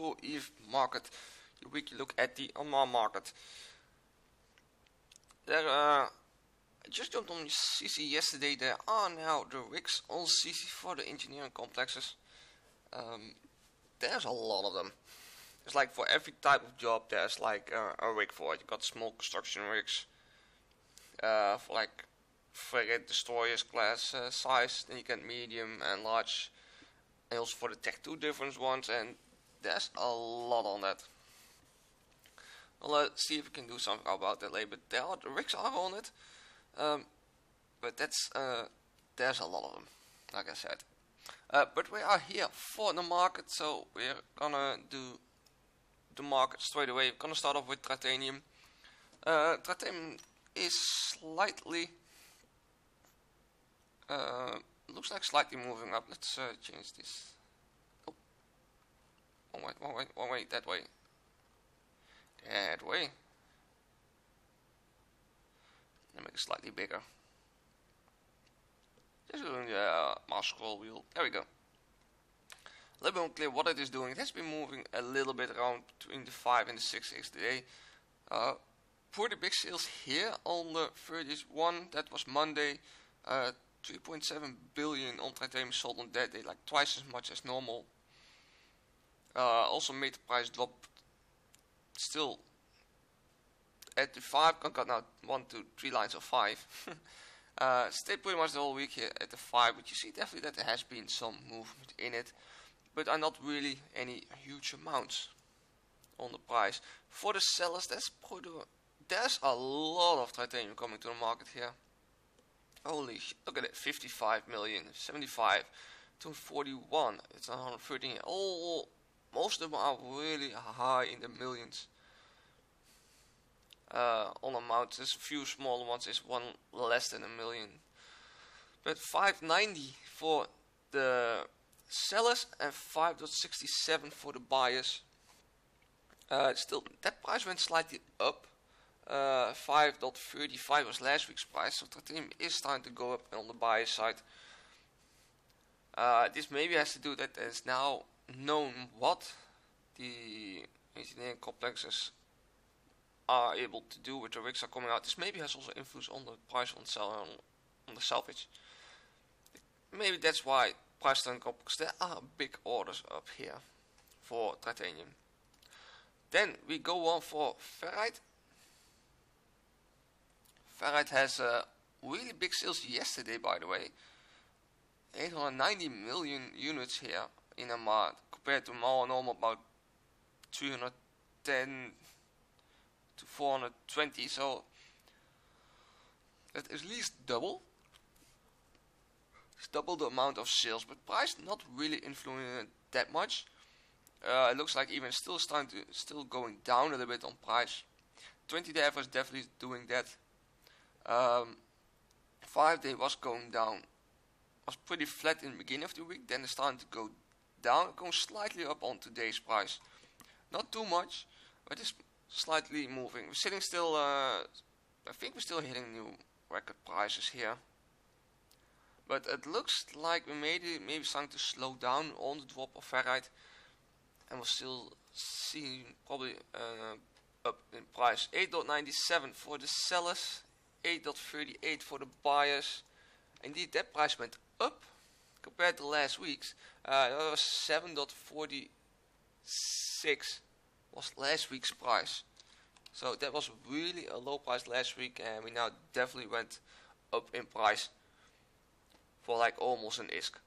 to ETH market, your weekly look at the amarr market. There, I just jumped on CC yesterday. There are now the rigs on CC for the engineering complexes. There's a lot of them. It's like for every type of job there's like a rig for it. You got small construction rigs for like frigate destroyers class size, then you get medium and large, and also for the Tech 2 different ones, and there's a lot on that. Well, let's see if we can do something about that later, but the rigs are on it, but that's there's a lot of them, like I said. But we are here for the market, so we're gonna do the market straight away. We're gonna start off with titanium. Titanium is slightly looks like slightly moving up. Let's change this. Oh, one way, that way. That way. Let me make it slightly bigger. Just doing the mouse scroll wheel. There we go. A little bit unclear what it is doing. It has been moving a little bit around between the 5 and the 6 days today. Pretty big sales here on the 31. That was Monday. 3.7 billion on titanium sold on that day, like twice as much as normal. Also made the price drop still at the 5. Got now 1, 2, 3 lines of 5. Stayed pretty much the whole week here at the 5, but you see definitely that there has been some movement in it, but are not really any huge amounts on the price. For the sellers, there's a lot of titanium coming to the market here. Holy shit, look at it, 55 million, 75, 241, it's 113. Most of them are really high in the millions. On amounts, there's a few smaller ones, there's one less than a million. But 590 for the sellers and 5.67 for the buyers. Still, that price went slightly up. 5.35 was last week's price, so titanium is starting to go up on the buyer side. This maybe has to do that it's now known what the engineering complexes are able to do with the rigs are coming out. This maybe has also influence on the price on the salvage. Maybe that's why price turn up, because there are big orders up here for titanium. Then we go on for ferrite. Ferrite has really big sales yesterday, by the way. 890 million units here in amarr, compared to more normal about 310 to 420. So that is at least double. It's double the amount of sales, but price not really influencing it that much. It looks like even still going down a little bit on price. 20-day average definitely doing that. 5-day was going down, was pretty flat in the beginning of the week, then it's starting to go down, going slightly up on today's price. Not too much, but it's slightly moving. We're sitting still, I think we're still hitting new record prices here. But it looks like we maybe starting to slow down on the drop of ferrite, and we'll still see probably up in price. 8.97 for the sellers, 8.38 for the buyers. Indeed, that price went up compared to last week's. That was 7.46 was last week's price. So that was really a low price last week, and we now definitely went up in price for like almost an ISK.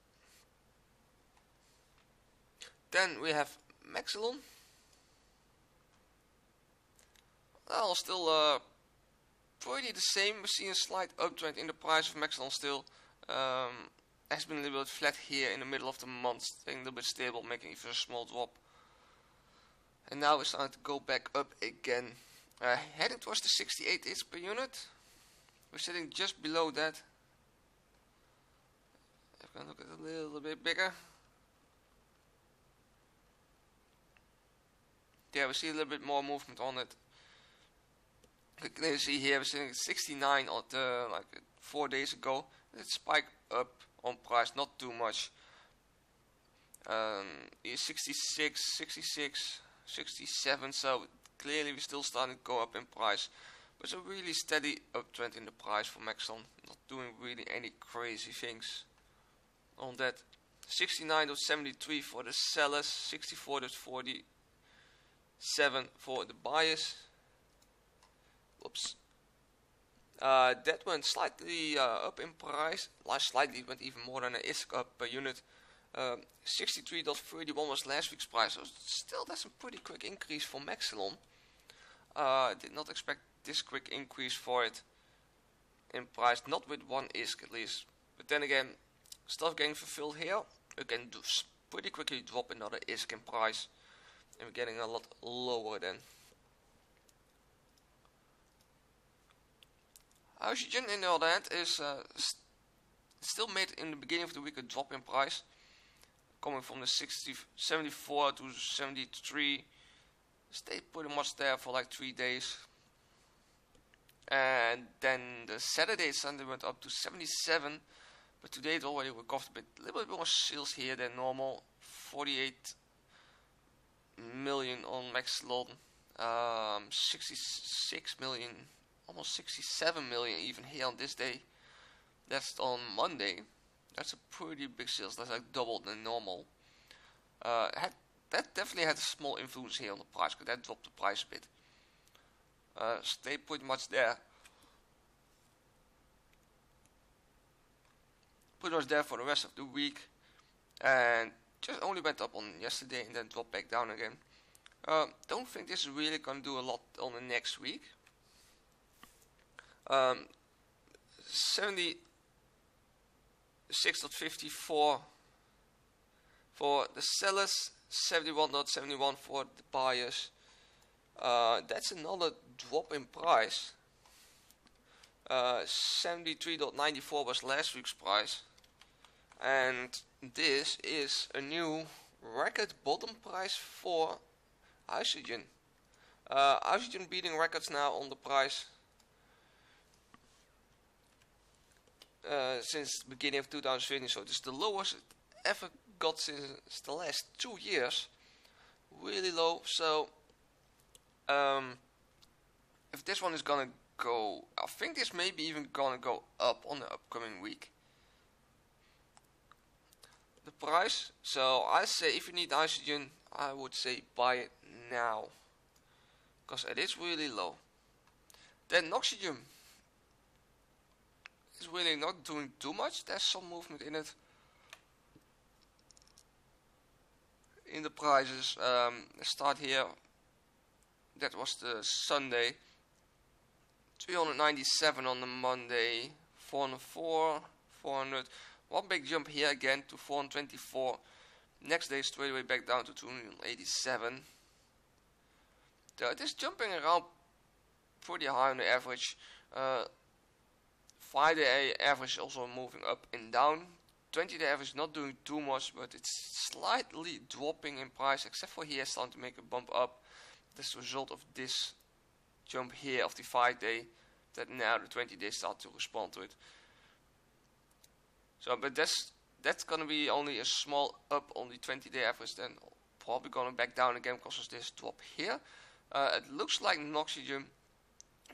Then we have Maxillon. Well, still pretty the same. We're seeing a slight uptrend in the price of Maxillon still. Has been a little bit flat here in the middle of the month, staying a little bit stable, making even a small drop. And now we're starting to go back up again. Heading towards the 68 ISK per unit. We're sitting just below that. I'm going to look at it a little bit bigger. Yeah, we see a little bit more movement on it. You can see here we're sitting at 69 on like 4 days ago. It spiked up on price, not too much. Is 66, 66, 67, so clearly we're still starting to go up in price. But it's a really steady uptrend in the price for Maxon, not doing really any crazy things on that. 69.73 for the sellers, 64.47 for the buyers. Whoops. That went slightly up in price, slightly, went even more than an ISK up per unit. 63.31 was last week's price, so still that's a pretty quick increase for Maxilon. Did not expect this quick increase for it in price, not with one ISK at least. But then again, stuff getting fulfilled here, we can pretty quickly drop another ISK in price, and we're getting a lot lower then. Oxygen, in the other hand, is still made in the beginning of the week a drop in price, coming from the 74 to 73. Stayed pretty much there for like 3 days, and then the Saturday and Sunday went up to 77, but today it already recovered a little bit more sales here than normal. 48 million on Maxilon, 66 million, almost 67 million even here on this day. That's on Monday. That's a pretty big sales. That's like double than normal. That definitely had a small influence here on the price, because that dropped the price a bit. Stay pretty much there. Pretty much there for the rest of the week, and just only went up on yesterday and then dropped back down again. Don't think this is really gonna do a lot on the next week. 76.54 for the sellers, 71.71 for the buyers. That's another drop in price. 73.94 was last week's price, and this is a new record bottom price for Oxygen. Oxygen beating records now on the price since the beginning of 2015, so this is the lowest it ever got since the last 2 years. Really low. So if this one is gonna go, I think this may be even gonna go up on the upcoming week, the price. So I say if you need Oxygen, I would say buy it now, because it is really low. Then Oxygen is really not doing too much. There's some movement in it, in the prices. Start here, that was the Sunday, 397 on the Monday, 404, 400, one big jump here again to 424, next day straight away back down to 287. So it is jumping around pretty high on the average. Friday average also moving up and down. 20-day average not doing too much, but it's slightly dropping in price, except for here starting to make a bump up. That's a result of this jump here of the 5-day, that now the 20-day start to respond to it. So, but that's gonna be only a small up on the 20-day average, then probably going back down again because of this drop here. It looks like Oxygen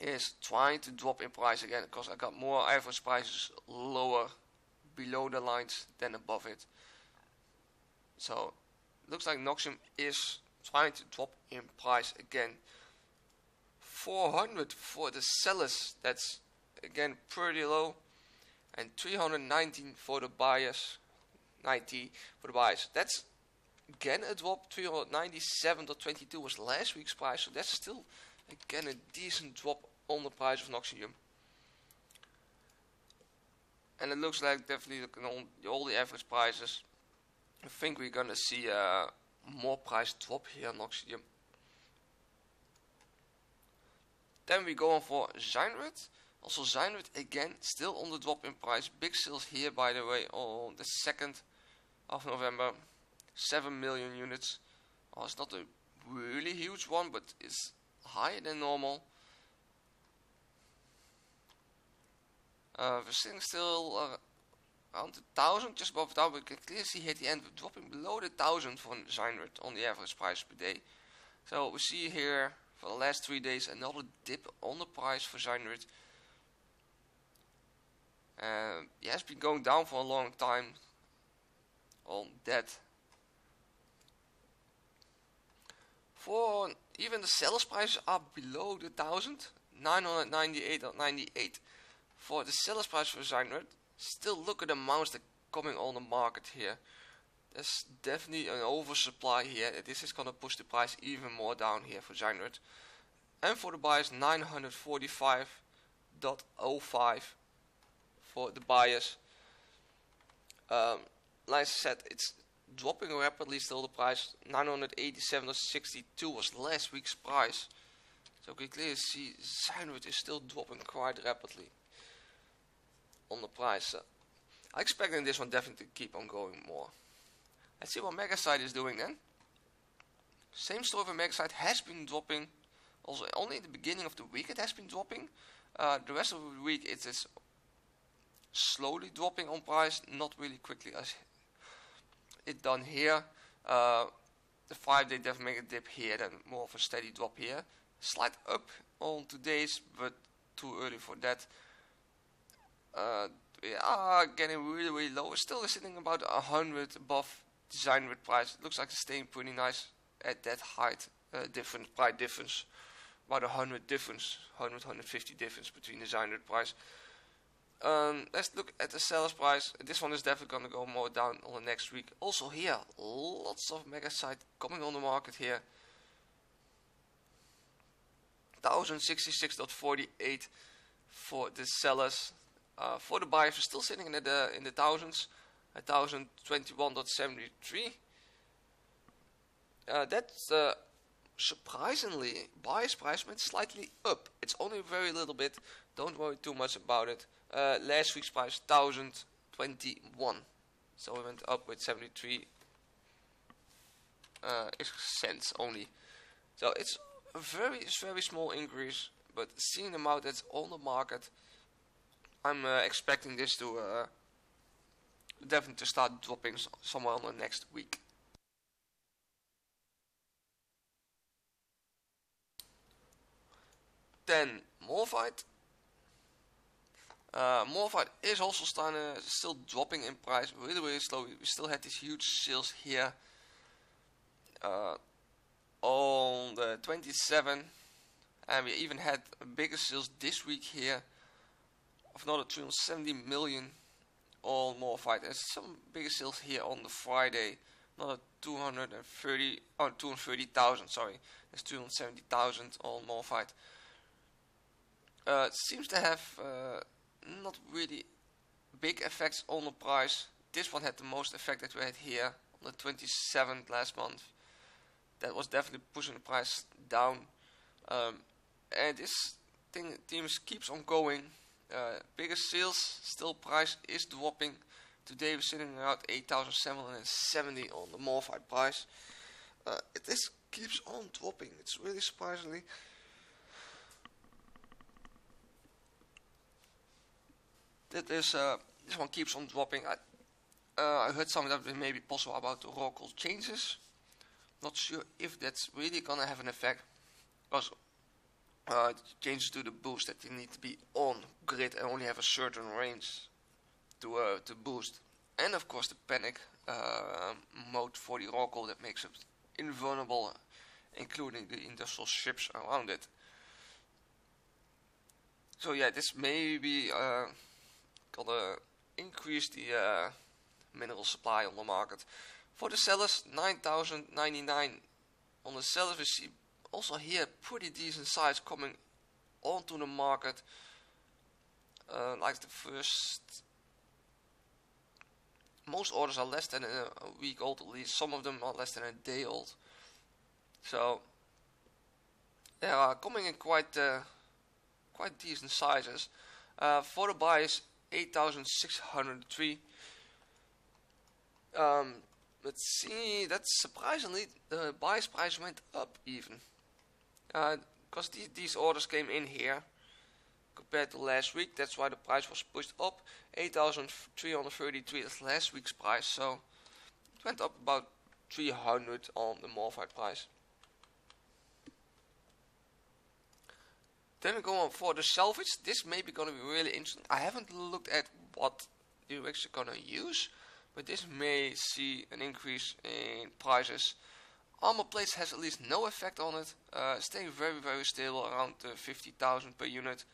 is trying to drop in price again, because I got more average prices lower below the lines than above it. So looks like Oxygen is trying to drop in price again. 400 for the sellers, that's again pretty low, and 319 for the buyers, 90 for the buyers. That's again a drop. 397.22 was last week's price, so that's still again a decent drop on the price of Oxygen. And it looks like, definitely looking on all the average prices, I think we're gonna see a more price drop here on Oxygen. Then we go on for Zynerid. Also Zynerid again still on the drop in price. Big sales here, by the way, on the 2nd of November. 7 million units. Oh, it's not a really huge one, but it's higher than normal. We're seeing still around the 1,000, just above 1,000. We can clearly see here at the end we're dropping below the 1,000 for Zynet on the average price per day. So we see here for the last 3 days another dip on the price for Zynet. It has been going down for a long time on that. For even the seller's prices are below the 1,000, 998.98 for the seller's price for Zynet. Still look at the amounts that are coming on the market here. There's definitely an oversupply here. This is gonna push the price even more down here for Zynet. And for the buyers, 945.05 for the buyers. Like I said, it's dropping rapidly still. The price 987.62 was last week's price. So we can clearly see Zynet is still dropping quite rapidly on the price. I expect this one definitely to keep on going more. Let's see what Megasite is doing then. Same story for Megasite, has been dropping. Also only at the beginning of the week it has been dropping. The rest of the week it is slowly dropping on price, not really quickly as it done here. The 5-day definitely make a dip here, then more of a steady drop here. Slight up on today's, but too early for that. We are getting really low. We're still sitting about 100 above design with price. It looks like it's staying pretty nice at that height. Different price difference, about 100 difference, 150 difference between design with price. Let's look at the seller's price. This one is definitely going to go more down on the next week. Also here, lots of Megasite coming on the market here. 1066.48 for the sellers. For the buyers, we're still sitting in the thousands. 1021.73. That's surprisingly, buyer's price went slightly up. It's only very little bit. Don't worry too much about it. Last week's price 1021. So we went up with 73 cents only. So it's a very small increase, but seeing the amount that's on the market, I'm expecting this to definitely start dropping somewhere on the next week. Then Morphite. Morphite is also still dropping in price really slowly. We still had these huge sales here on the 27th, and we even had bigger sales this week here of another 370 million on Morphite. There's some bigger sales here on the Friday, another 230,000. Sorry, there's 270,000 on Morphite. Seems to have not really big effects on the price. This one had the most effect that we had here on the 27th last month. That was definitely pushing the price down, and this theme keeps on going. Bigger sales, still price is dropping. Today we're sitting around 8,770 on the Morphite price. This keeps on dropping. It's really surprisingly. This one keeps on dropping. I heard something that may be possible about the Oracle changes. Not sure if that's really gonna have an effect, because changes to the boost that you need to be on grid and only have a certain range to boost, and of course the panic mode for the Oracle that makes it invulnerable, including the industrial ships around it. So yeah, this may be gonna increase the mineral supply on the market. For the sellers, 9,099 on the sellers. We see also here pretty decent size coming onto the market. Like the first, most orders are less than a week old, at least. Some of them are less than a day old. So they are coming in quite decent sizes. For the buyers, 8,603. Let's see, that's surprisingly the buyer's price went up even, because these orders came in here, compared to last week. That's why the price was pushed up. 8,333 is last week's price, so it went up about 300 on the modified price. Then we go on for the salvage. This may be going to be really interesting. I haven't looked at what you're actually going to use, but this may see an increase in prices. Armor plates has at least no effect on it, staying very stable around 50,000 per unit.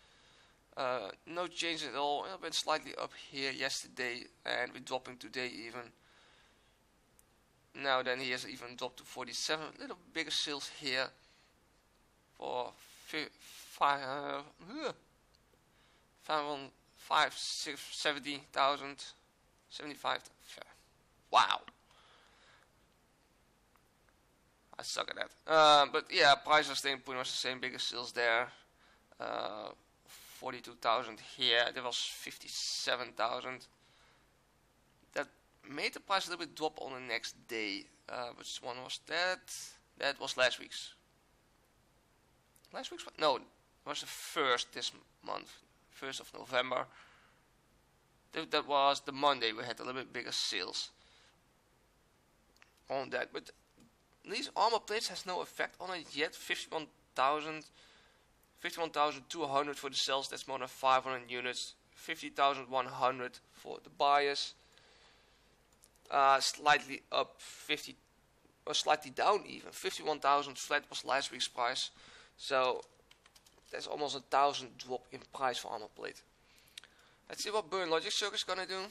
No change at all. It went slightly up here yesterday and we're dropping today even. Now then he has even dropped to 47. A little bigger sales here for 70,000, 75. Wow. I suck at that. But yeah, prices are staying pretty much the same. Biggest sales there. 42,000 here. There was 57,000. That made the price a little bit drop on the next day. Which one was that? That was last week's. Last week's? No, it was the first this month. 1st of November. That was the Monday we had a little bit bigger sales on that. But these armor plates has no effect on it yet. 51,200 for the sales. That's more than 500 units. 50,100 for the buyers. Slightly up 50, or slightly down even. 51,000 flat was last week's price. So that's almost 1,000 drop in price for armor plate. Let's see what Burn Logic Circuit is gonna do.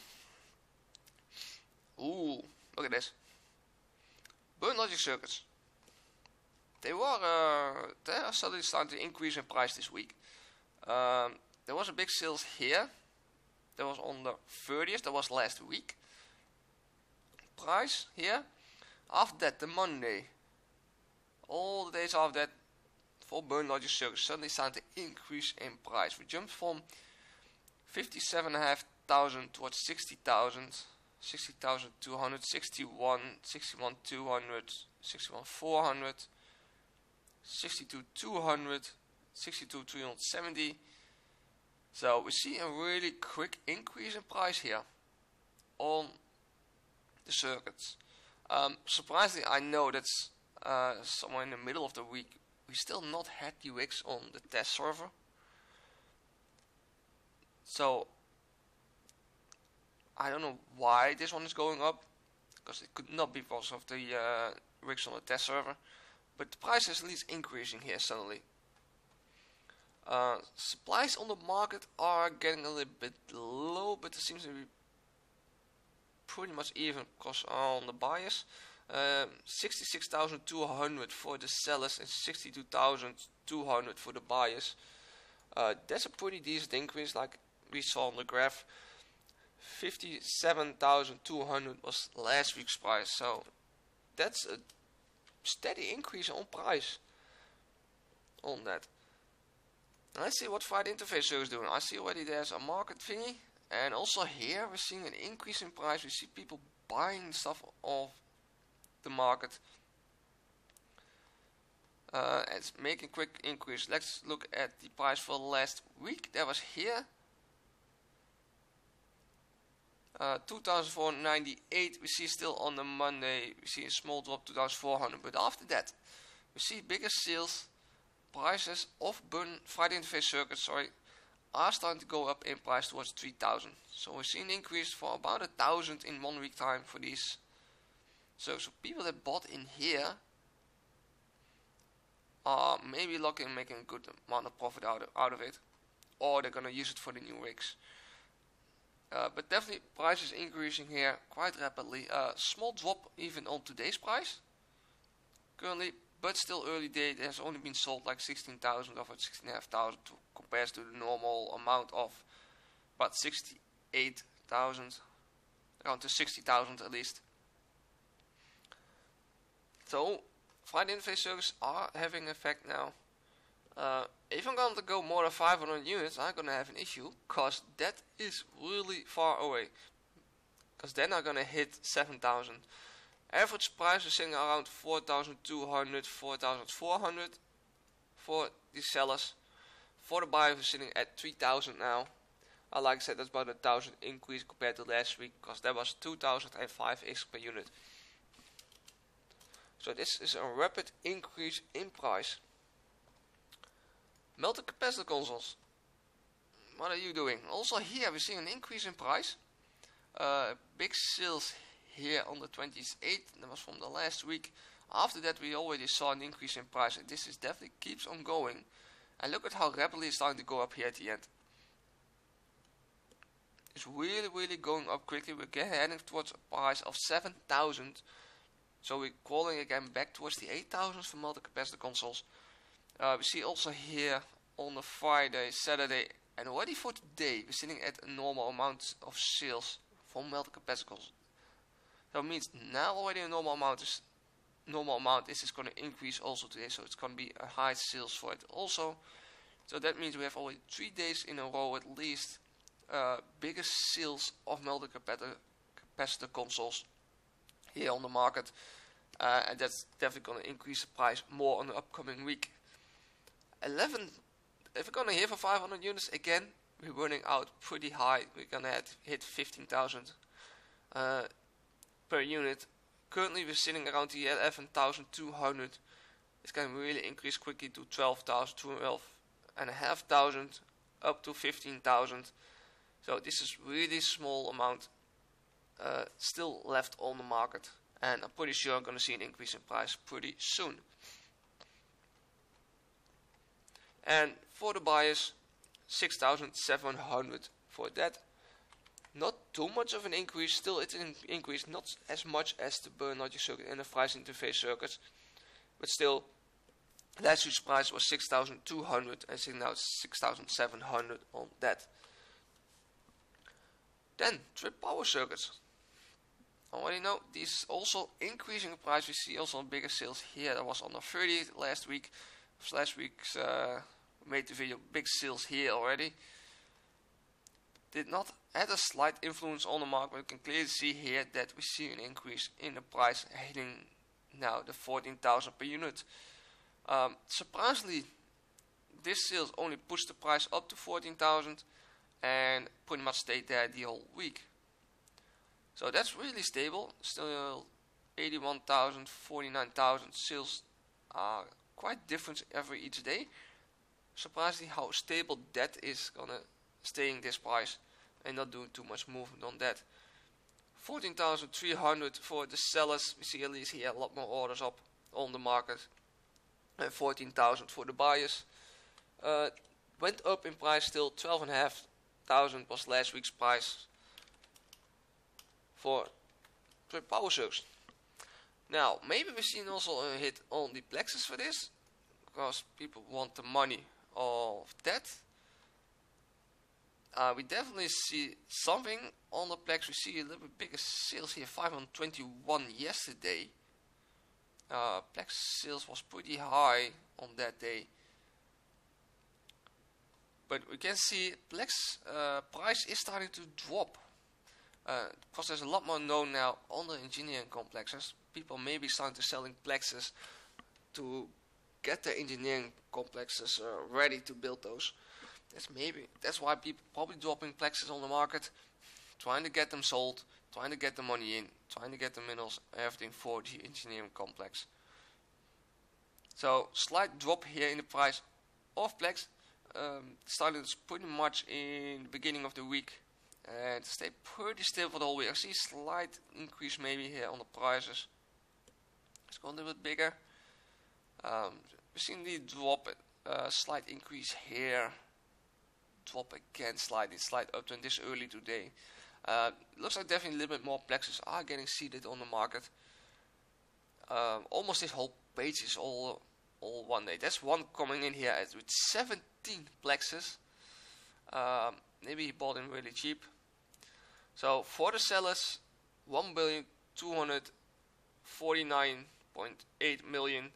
Ooh, look at this. Burn Logic Circuits. They are suddenly starting to increase in price this week. There was a big sales here. That was on the 30th. That was last week. Price here. After that, the Monday. All the days after that, for Burn Logic Circuits suddenly started to increase in price. We jumped from 57,500 towards 60,000. 60,200, 61,200, 61,400, 62,200, 62,370. So we see a really quick increase in price here on the circuits. Surprisingly, I know that's somewhere in the middle of the week. We still not had UX on the test server. So I don't know why this one is going up, because it could not be because of the rigs on the test server, but the price is at least increasing here suddenly. Supplies on the market are getting a little bit low, but it seems to be pretty much even because on the buyers. 66,200 for the sellers and 62,200 for the buyers. That's a pretty decent increase, like we saw on the graph. 57,200 was last week's price, so that's a steady increase on price on that. Let's see what Friday Interface Service is doing. I see already there's a market thingy, and also here we're seeing an increase in price. We see people buying stuff off the market. It's making quick increase. Let's look at the price for last week. That was here. 2,498. We see still on the Monday we see a small drop, 2,400, but after that we see bigger sales. Prices of Friday Interface Circuits are starting to go up in price towards 3,000. So we see an increase for about 1,000 in 1 week time for these. So people that bought in here are maybe lucky and making a good amount of profit out of it, or they're gonna use it for the new rigs. But definitely price is increasing here quite rapidly. Small drop even on today's price currently, but still early day. It has only been sold like 16,000 of it, 16,500 compared to the normal amount of about 68,000, around to 60,000 at least. So Friday Interface Services are having effect now. If I'm going to go more than 500 units, I'm going to have an issue, because that is really far away. Because then I'm going to hit 7,000. Average price is sitting around 4,200, 4,400 for the sellers. For the buyer, we're sitting at 3,000 now. Like I said, that's about 1,000 increase compared to last week, because that was 2,005 X per unit. So this is a rapid increase in price. Multi-capacitor consoles. What are you doing? Also here we're seeing an increase in price. Big sales here on the 28th. That was from the last week. After that we already saw an increase in price. And this is definitely keeps on going. And look at how rapidly it's starting to go up here at the end. It's really going up quickly. We're heading towards a price of 7,000. So we're crawling again back towards the 8,000 for multi-capacitor consoles. We see also here on the Friday, Saturday, and already for today, we're sitting at a normal amount of sales for multi-capacitor consoles. That means now already a normal amount. This is going to increase also today, so it's going to be a high sales for it also. So that means we have already 3 days in a row at least biggest sales of multi-capacitor consoles here on the market, and that's definitely going to increase the price more on the upcoming week. If we're going to hit for 500 units again, we're running out pretty high. We're going to hit 15,000 per unit. Currently we're sitting around the 11,200. It's going to really increase quickly to 12,000, 12,500, up to 15,000. So this is really small amount still left on the market, and I'm pretty sure I'm going to see an increase in price pretty soon. And for the buyers, 6,700 for that. Not too much of an increase. Still, it's an increase, not as much as the burn logic circuit and the price interface circuits, but still, last week's price was 6,200, and now 6,700 on that. Then trip power circuits. Already know these also increasing in price. We see also bigger sales here. That was on the 30th last week. Last week's made the video, big sales here already. Did not had a slight influence on the market, but you can clearly see here that we see an increase in the price, hitting now the 14,000 per unit. Surprisingly, this sales only pushed the price up to 14,000 and pretty much stayed there the whole week. So that's really stable. Still 81,000, 49,000 sales are quite different each day. Surprisingly how stable that is gonna staying this price and not doing too much movement on that. 14,300 for the sellers. We see at least here a lot more orders up on the market. And 14,000 for the buyers. Went up in price still. 12,500 was last week's price for power circuits. Now maybe we've seen also a hit on the plexus for this, because people want the money of that. We definitely see something on the plex. We see a little bit bigger sales here, 521 yesterday. Plex sales was pretty high on that day. But we can see Plex price is starting to drop. Because there's a lot more known now on the engineering complexes. People may be starting to selling plexes to get their engineering complexes ready to build those. That's why people probably dropping plexes on the market, trying to get them sold, trying to get the money in, trying to get the minerals, everything for the engineering complex. So slight drop here in the price of Plex. Started pretty much in the beginning of the week and stayed pretty still for the whole week. I see a slight increase maybe here on the prices. It's gone a little bit bigger. We've seen the drop, slight increase here. Drop again slightly, slight uptrend this early today. Looks like definitely a little bit more plexes are getting seeded on the market. Almost this whole page is all one day. That's one coming in here with 17 plexes. Maybe he bought them really cheap. So for the sellers, 1,249.8 million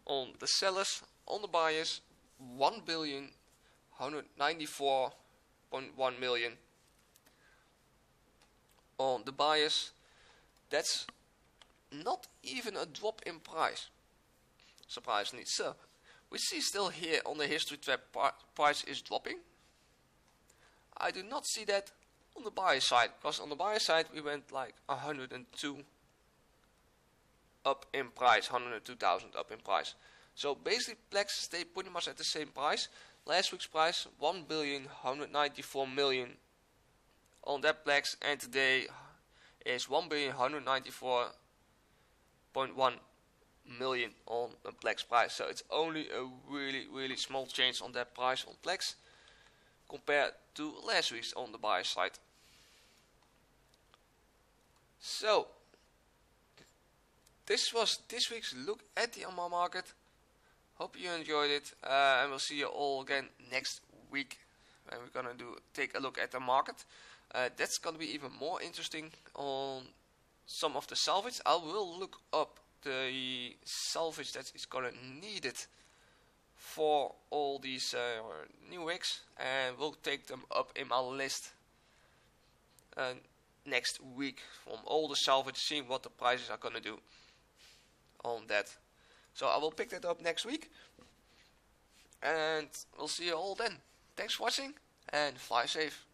on the sellers. On the buyers, 1,194.1 million on the buyers. That's not even a drop in price, surprisingly. So We see still here on the history tab price is dropping. I do not see that on the buyer side, because on the buyer side we went like 102 up in price, 102,000 up in price. So basically Plex stay pretty much at the same price. Last week's price 1,194,000,000 on that Plex, and today is 1,194,100,000 on a Plex price. So it's only a really small change on that price on Plex compared to last week's on the buyer side. So this was this week's look at the amarr market. Hope you enjoyed it, and we'll see you all again next week when we're gonna take a look at the market. That's gonna be even more interesting on some of the salvage. I will look up the salvage that is gonna need it for all these new rigs, and we'll take them up in my list next week from all the salvage, seeing what the prices are gonna do on that. So I will pick that up next week, and we'll see you all then. Thanks for watching, and fly safe.